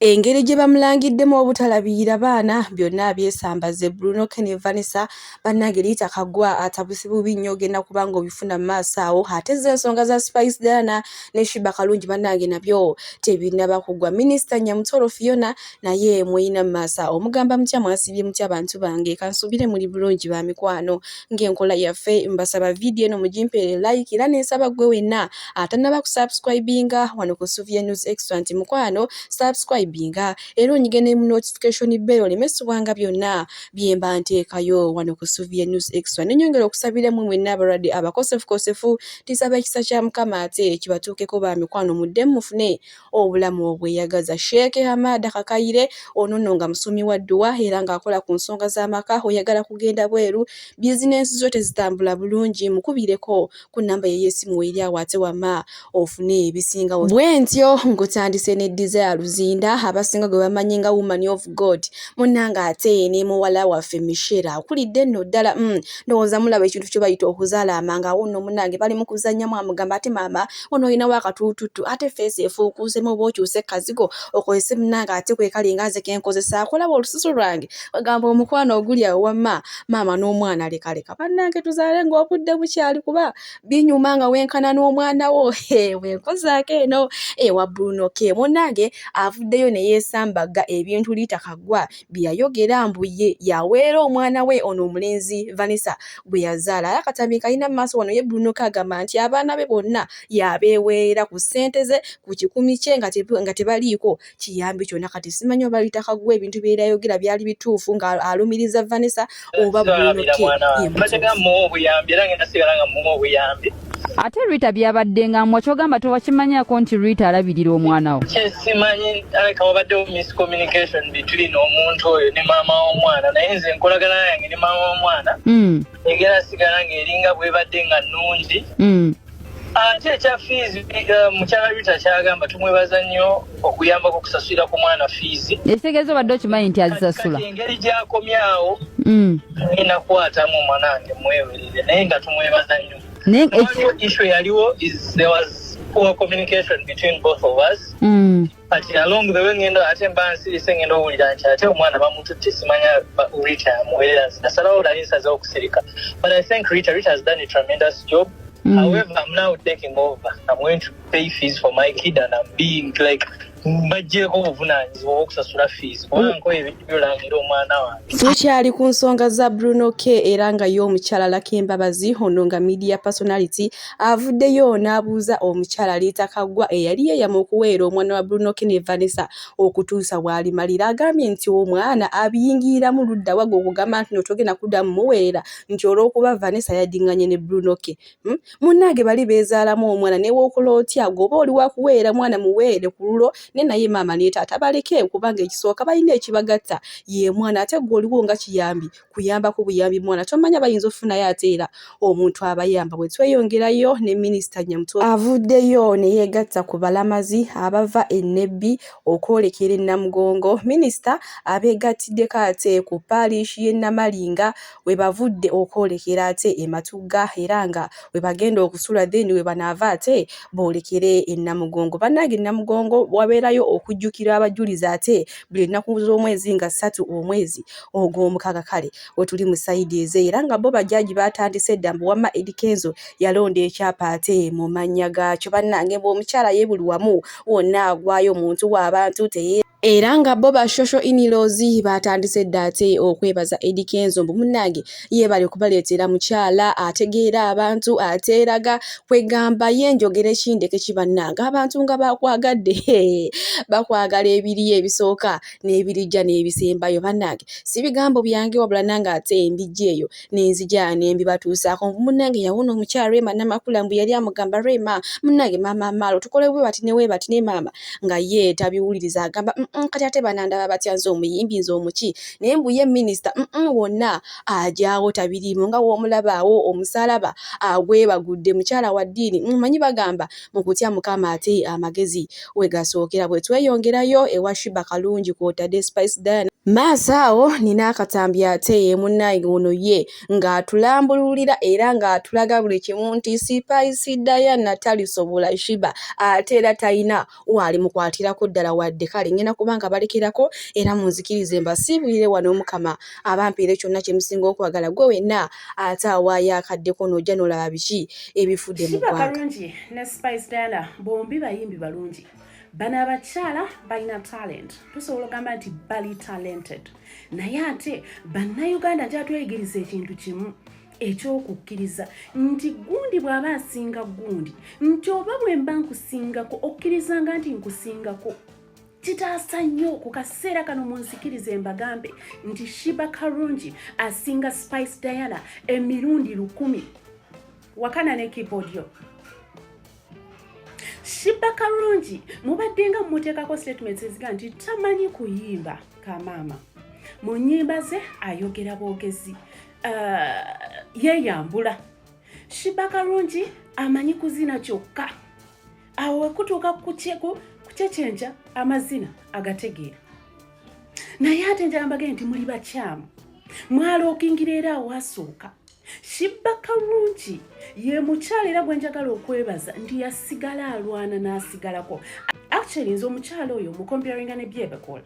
Engeri gye bamulangiddemu obutalabirira baana byonna byesambaze Bruno K ne Vanessa bannange liita kagwa atabuse bubi nnyo ogenda kuba ng'obifuna mu maaso awo ate z'ensonga za Spice Diana ne Sheebah Kalungi bannange nabyo tebinnaba kuggwa. Minisita Nyamutolo Fiona naye muyina mu maaso awo mugamba mutya mwasibye mutya abantu bange kansubire muli bulungi ba mikwano ng'enkola yaffe mbasaba vidiyo eno mugimpeere like era n'ensaba ggwe wenna atannaba kusubscribinga wano ku Suvia News Extra nti mukwano subscribe binga era onyigene mu notification bell olemesibwanga byonna byemba nteekayo wano ku Suvia News Extra nenyongera okusabira mu mwenna abalwadde abakosefu tisaba ekisa kya Mukama ate kibatuukeko ba mikwano muddemu mufune obulamu obweyagaza. Sheikh Hamad Kakayire ono nga musumi wa dduwa era ng'akola ku nsonga z'amaka oyagala kugenda bweru bizinensi zo tezitambula bulungi mukubireko ku nnamba ye y'essimu eri awo ate wamma ofune ebisinga bwentyo ngutandise ne Desire Luzinda abasinga gwe bamanyi nga Woman of God munnanga ate ne muwala waffe Michelle akulidde nno ddala ndowooza mulaba ekintu kye bayita okuzaala amanga awo nno munnange bali mu kuzannyamu amugamba ate maama ono olinawo akatuututu ate feesi efuukuusemu oba okyuse kazigo okozese munnanga ate kwe kali nga nze kenkozesa akolaba olususu lwange bagamba omukwano oguli awo wamma maama n'omwana lekaleka bannange tuzaale ng'obudde bukyali kuba binyuma nga wenkana n'omwana wo wenkozaako eno ewa Bruno K munnange avuddeyo ne yeesambaga ebintu liita kagwa bye yayogera mbu ye yaweera omwana we ono omulenzi Vanessa bwe yazaala akatambi kalina mu maaso wano ye Bruno K agamba nti abaana be bonna yabeeweera ku ssente ze ku kikumi kye nga tebaliiko kiyambi kyonna kati simanyi oba liita kagwa ebintu bye yayogera byali bituufu nga alumiriza Vanessa oba Bruno K ate Rita byabadde nga mwakyogamba tewakimanyako nti Rita alabirira omwana wo. Simanyi aleka wabaddewo miscommunication between omuntu oyo ne maama w'omwana naye nze enkolagana yange ne maama w'omwana egera sigala ng'eringa bwebadde nga nnungi. Ate ekya fees mukyala Rita kyagamba tumwebaza nnyo okuyambako okusasulira ku mwana fees. Ekisegezo badde okimanyi nti azisasula. Engeri gy'akomyawo ninakwatamu omwanange mwewerere naye nga tumwebaza nnyo. Issue yaliwo is there was poor communication between both of us. But along the way ngendo ate mbansirise ngendo owulira nti ate omwana bamututte simanya Rita yamuweerera nasalawo lalisaza okusirika. But I think Rita has done a tremendous job. However, I'm now taking over. I'm going to pay fees for my kid and I'm being like mbajjeko obuvunaanyizibwa obw'okusasula fees kubanko ebintu byolangira omwana wange. Tukyali ku nsonga za Bruno K era nga yo omukyala Lakembabazi ono nga media personality avuddeyo n'abuuza omukyala Liita Kaggwa eyali yeeyama okuweera omwana wa Bruno K ne Vanessa okutuusa w'alimalira agambye nti omwana abiyingiramu ludda wago okugamba nti notogenda kuddamu muweera nti olw'okuba Vanessa yaddiŋŋanye ne Bruno K. Munnange bali beezaalamu omwana newokola otya gwoba oli wakuweera mwana muweere ku lulo ne naye maama ne taata baleke kubanga ekisooka balina ekibagatta ye mwana ate gwe oliwo nga kiyambi kuyambako buyambi mwana tomanya bayinza okufunayo ate era omuntu abayamba bwe tweyongerayo ne minisita Nyamutolo avuddeyo ne yeegatta ku balamazi abava Ennebbi okwolekera e Namugongo. Minisita abeegatiddeko ate ku paalishi y'e Namalinga we bavudde okwolekera ate e Matugga era nga we bagenda okusula then we banaava ate boolekere e Namugongo. Bannange e Namugongo wabeerayo okujjukira abajulizi ate buli ennaku z'omwezi nga 3 omwezi ogw'omukaaga kale we tuli mu sayidi eze era nga bo bajjaaji baatandise dda mbu wamma Eddie Kenzo yalonda ekyapa ate mu mannya gaakyo. Bannange bw'omukyala ye buli wamu wonna agwayo omuntu w'abantu teye era nga bo ba social in-laws baatandise dda ate okwebaza Eddie Kenzo mbu munnange yeebale okubaleetera mukyala ategeera abantu ateeraga kwegamba ye njogera ekindeke kibannanga abantu nga bakwagadde bakwagala ebiri ebisooka n'ebirijja n'ebisembayo. Bannange si bigambo byange wabula nange ate embijja eyo n'enzija n'embibatuusaako munnange yawona omukyala Rema Namakula mbu yali amugamba Rema munnange maama Amalo tukole bwe bati ne we bati ne maama nga ye tabiwuliriza agamba kati ate banandaba batya nze omuyimbi nze omuki naye mbu ye minisita wonna ajaawo tabirimu nga w'omulabaawo omusalaba agwebagudde mukyala wa ddiini mumanyi bagamba mu kutya Mukama ate amagezi we gasookera. Bwe tweyongerayo ewa Sheebah Kalungi kw'otadde Spice Diana Maasawo nina akatambi ate ye munnaye ono ye ng'atulambululira era ng'atulaga buli kimu nti Spice Diana talisobola Shiba ate era talina walimukwatirako ddala wadde kale ngenda kubanga balekerako era munzikirize mbasiibulire wano Mukama abampiire kyonna kye musinga okwagala gwe wenna ate awaayo akaddeko n'ojja n'olaba biki ebifudde mu ggwanga. Shiba Karungi ne Spice Diana bombi bayimbi balungi. Bano abakyala balina talent. Tusobola okugamba nti bali talented. Naye ate bannayuganda nti atweyigiriza ekintu kimu ekyokukkiriza nti gundi bw'aba asinga gundi nti oba bwe mba nkusingako okkirizanga nti nkusingako kitaasa nnyo ku kaseera kano munzikirize mbagambe nti Shiba Karungi asinga Spice Diana emirundi 100 wakana ne keyboard yo. Shiba Karungi mubadde nga mmuteekako statements eziga nti tamanyi kuyimba kamama. Mu nnyimba ze ayogera bwogezi yeeyambula. Shiba Karungi amanyi kuzina kyokka. Awo wekutuuka ku kyekyenja amazina agategeera. Naye ate njambage nti muli bakyamu. Mwalookingira era awasooka. Shiba Karungi ye mukyala era gwe njagala okwebaza nti yasigala alwana n'asigalako. Actually nze omukyala oyo mu comparinga ne byebakola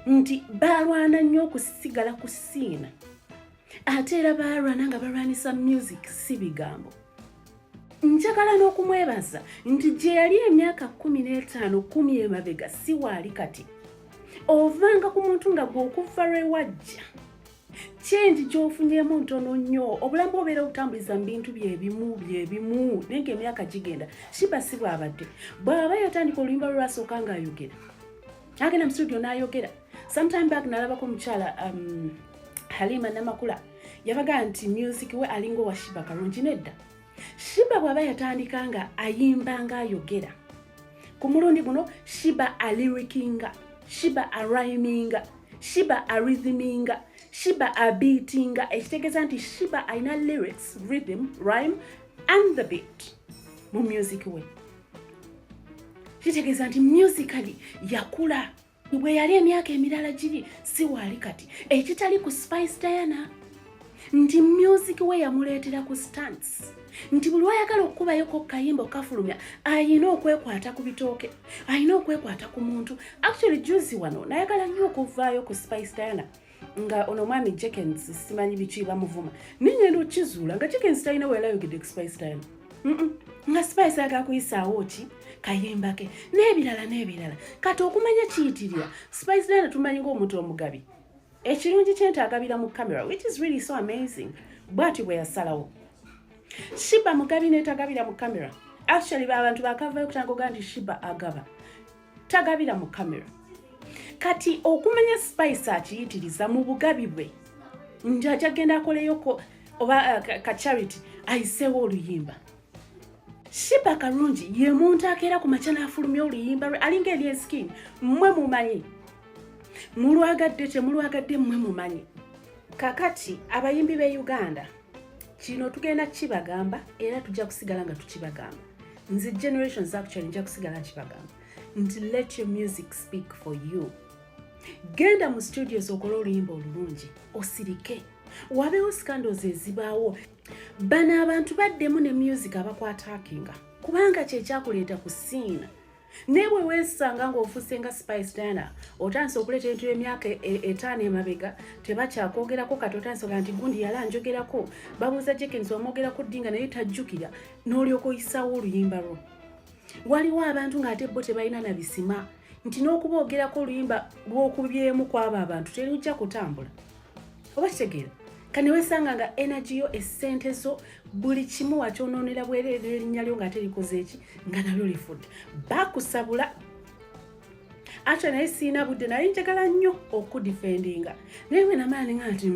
nti balwana nnyo okusigala ku siina ate era balwana nga balwanisa music si bigambo. Njagala n'okumwebaza nti gye yali emyaka 15 10 emabega si waali kati ovanga ku muntu nga gw'okuva lwe wajja kyendi gy'ofunyemu ntono nnyo obulamu obeera obutambuliza mu bintu byebimu naye ng'emyaka gigenda. Shiba si bw'abadde bw'aba yatandika oluyimba lwe lwasooka ng'ayogera agenda mu studio n'ayogera. Sometime back nalabako omukyala Halima Namakula yabaga nti music we alinga wa Shiba Karungi nedda. Shiba bw'aba yatandika nga ayimba ng'ayogera ku mulundi guno Shiba alirikinga, Shiba arhyminga, Shiba arhythminga, Shiba beatinga, ekitegeeza nti Shiba alina lyrics, rhythm, rhyme and the beat mu music we. Kitegeeza nti musically yakula. Bwe yali emyaka emirala giri si waali kati. Ekitali ku Spice Diana nti music we yamuleetera ku stance. Nti buli wayagala okukubayoko kayimba okafulumya ayina okwekwata ku bitooke, ayina okwekwata ku muntu. Actually juzi wano nayagala nnyo okuvaayo ku Spice Diana nga ono mwami Jenkins simanyi biki bamuvuma ninyendo kizuula nga Jenkins talina wera yogedde ku Spice Diana nga Spice aga kuyisaawo ki kayimba ke n'ebirala kati okumanya kiyitirira Spice Diana tumanyi ng'omuntu omugabi ekirungi kyente agabira mu camera which is really so amazing bwati bwe yasalawo. Shiba mugabi netagabira mu camera. Actually abantu bakavayo kutangoga nti Shiba agaba tagabira mu camera. Kati okumanya Spice akiyitiriza mu bugabi bwe njaja genda akoleyoko oba ka charity ayisewo oluyimba. Shiba Karungi ye muntu akeera ku machana afulumya oluyimba lwe alinga eri skin mmwe mumanyi mulwagadde temulwagadde mmwe mumanyi. Kakati abayimbi be Uganda kino tugenda kibagamba era tujja kusigala nga tukibagamba. Nzi generations actually nja kusigala kibagamba nti let your music speak for you. Genda mu studios okola oluyimba olulungi osirike wabeewo scandals ezibaawo. Bano abantu baddemu ne music abakwatakinga kubanga kyekyakuleeta ku siina. Ne bwe weesanga ng'ofuuse nga Spice Diana otandise okuleeta ebintu by'emyaka 5 emabega tebakyakogerako kati otandise nti gundi yali anjogerako babuuza Jenkins wamwogerako ddinga naye tajjukira n'olyoka oyisaawo oluyimba lwo. Waliwo abantu ng'ate bo tebalina na bisima nti n'okuboogerako oluyimba lw'okubyemu kw'abo abantu terujja kutambula. Oba kitegeera kane weesanga nga energy yo essente zo buli kimu wakyonoonera bwereere erinnya lyo ng'ate likoze eki nga nalyo lifudde bakusabula. Ate naye siina budde naye njagala nnyo okudifendinga naye bwe namaani nga nti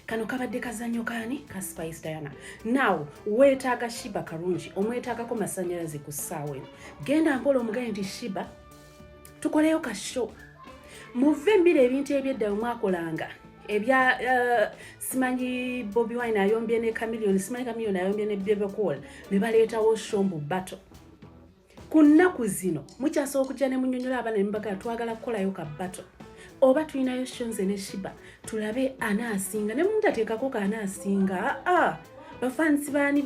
kano kabadde kazannyo kaani ka Spice Diana. Now weetaaga Shiba Karungi omwetaagako masannyalaze ku ssaawa eno. Genda mpola omugaye nti Shiba tukoleyo ka show muve mbira ebintu ebyedda mwakolanga ebya simanyi Bobi Wine ayombye ne Chameleone, simanyi Chameleone ayombye ne Bebe Cool ne baleetawo shombo battle. Ku nnaku zino mukyasooka okujja ne munnyonnyola abaana ne mbaga twagala kukolayo ka battle oba tulinayo Shonze ne Shiba tulabe anaasinga ne muntu ateekako kaanaasinga bafansi baani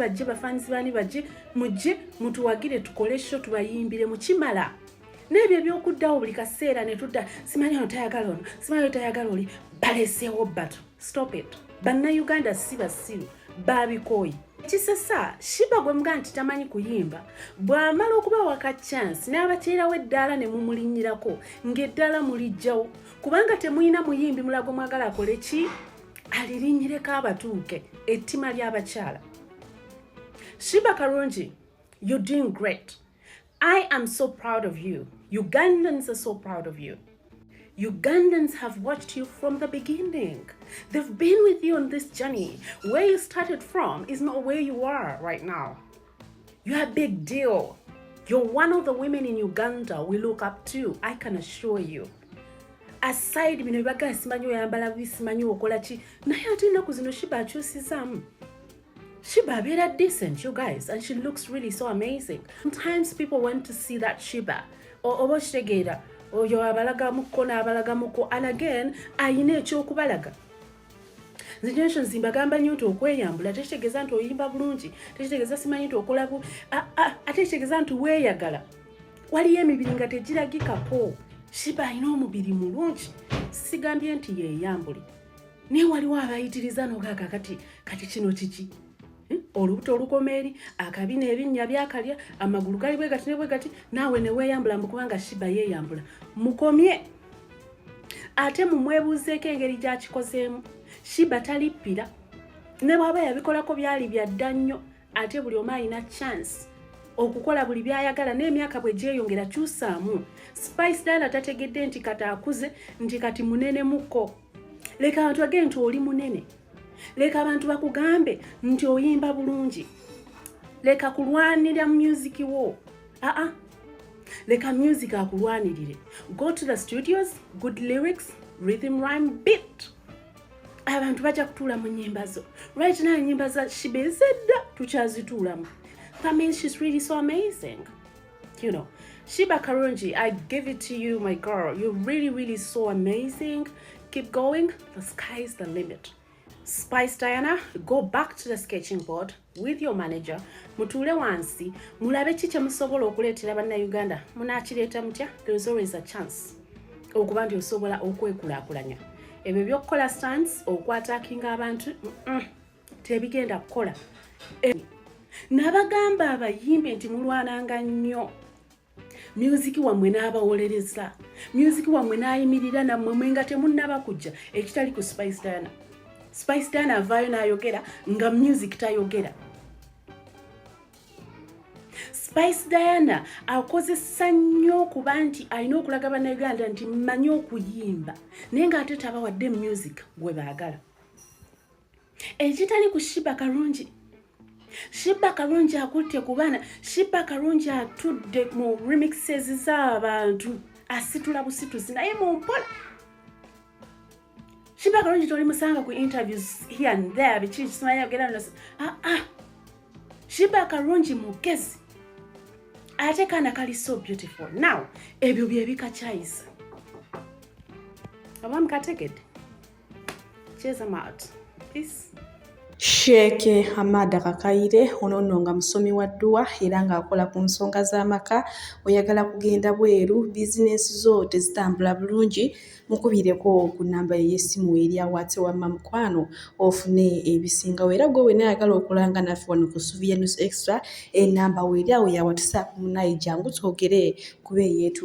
bajje mujje mutuwagire tukole show tubayimbire mukimala n'ebyo ebyokuddawo buli kaseera ne tudda simanyi otayagala ono simanyi otayagala oli baleseewo bato. Stop it. Bannayuganda si basiru babikooyi. Kisasa Shiba gwe mga nti tamanyi kuyimba bw'amala okubawa ka chance n'abateerawo eddaala ne mumulinnyirako ng'eddaala mulijjawo kubanga temuyina muyimbi mulago mwagala akole ki alirinnyireko abatuuke ettima ly'abakyala. Shiba Karungi, you're doing great. I am so proud of you. Ugandans are so proud of you. Ugandans have watched you from the beginning. They've been with you on this journey. Where you started from is not where you are right now. You're a big deal. You're one of the women in Uganda we look up to, I can assure you. Aside bino bibagala simanyi oyambala bubi simanyi okola ki naye ate ennaku zino Shiba akyusizaamu. Shiba abeera decent, you guys, and she looks really so amazing. Sometimes people want to see that Shiba. Oba okitegeera oyo abalagamuko n'abalagamuko, and again ayina ekyokubalaga. Generation zimbagamba nnyo nti okweyambula tekitegeeza nti oyimba bulungi, tekitegeeza simanyi nti okola bu ate kitegeeza nti weeyagala. Waliyo emibiri nga tegiragikako. Shiba alina omubiri mulungi, sigambye nti yeeyambule. Naye waliwo abayitiriza n'ogaaga kati kino kiki? Olubuto olukomeeri, akabina ebinnya byakalya, amagulu gali bwe gati ne bwe gati, naawe ne weeyambula kubanga Shiba yeeyambula. Mukomye. Ate mumwebuuzeeko engeri gy'akikozeemu. Shiba talippira. Ne bw'aba yabikolako byali byadda nnyo, ate buli omu alina chance okukola buli byayagala n'emyaka bwe gyeyongera kyusaamu. Spice Diana tategedde nti kati akuze, nti kati munene muko. Leka abantu bagende nti oli munene. Leka abantu bakugambe nti oyimba bulungi. Leka kulwanira music wo. Leka music akulwanirire. Go to the studios, good lyrics, rhythm, rhyme, beat. Abantu bajja kutuula mu nnyimba zo. Right now nnyimba za Shiba ezedda tukyazituulamu. That means she's really so amazing. You know, Shiba Karungi, I give it to you, my girl. You're really, really so amazing. Keep going. The sky is the limit. Spice Diana, go back to the sketching board with your manager. Mutule wansi, mulabe ki kye musobola okuleetera bannayuganda. Munaakireeta mutya? There's always a chance. Okuba nti osobola okwekulaakulanya. Ebyo by'okukola stunts, okwataakinga abantu, tebigenda kukola. Nabagamba abayimbi nti mulwananga nnyo. Music wammwe n'abawolereza. Music wammwe n'ayimirira nammwe mwenga temunnaba kujja ekitali ku Spice Diana. Spice Diana avaayo n'ayogera nga music tayogera. Spice Diana akozesa nnyo okuba nti alina okulaga bannayuganda nti mmanyi okuyimba naye ng'ate tabawadde music gwe baagala. Ekitali ku Shiba Karungi. Shiba Karungi akutte ku baana. Shiba Karungi atudde mu remixes z'abantu asitula busituzi naye mu mpola. Shiba Karungi tolimusanga ku interviews here and there biki kisimanya yogera nno. Shiba Karungi mugezi. Ate kana kali so beautiful. Now, ebyo bye bikakyayisa. Abamu kategedde. Cheers, I'm out. Peace. Sheikh Hamad Kakayire ono nno nga musomi wa dduwa era ng'akola ku nsonga z'amaka. Oyagala kugenda bweru, bizinesi zo tezitambula bulungi, mukubireko ku nnamba y'essimu erya WhatsApp mukwano ofune ebisingawo. Era gwe wena ayagala okulanga naffe wano ku Suvia News Extra, ennamba weeryawo ya WhatsApp munayi jangu twogere ku b'eyeetu.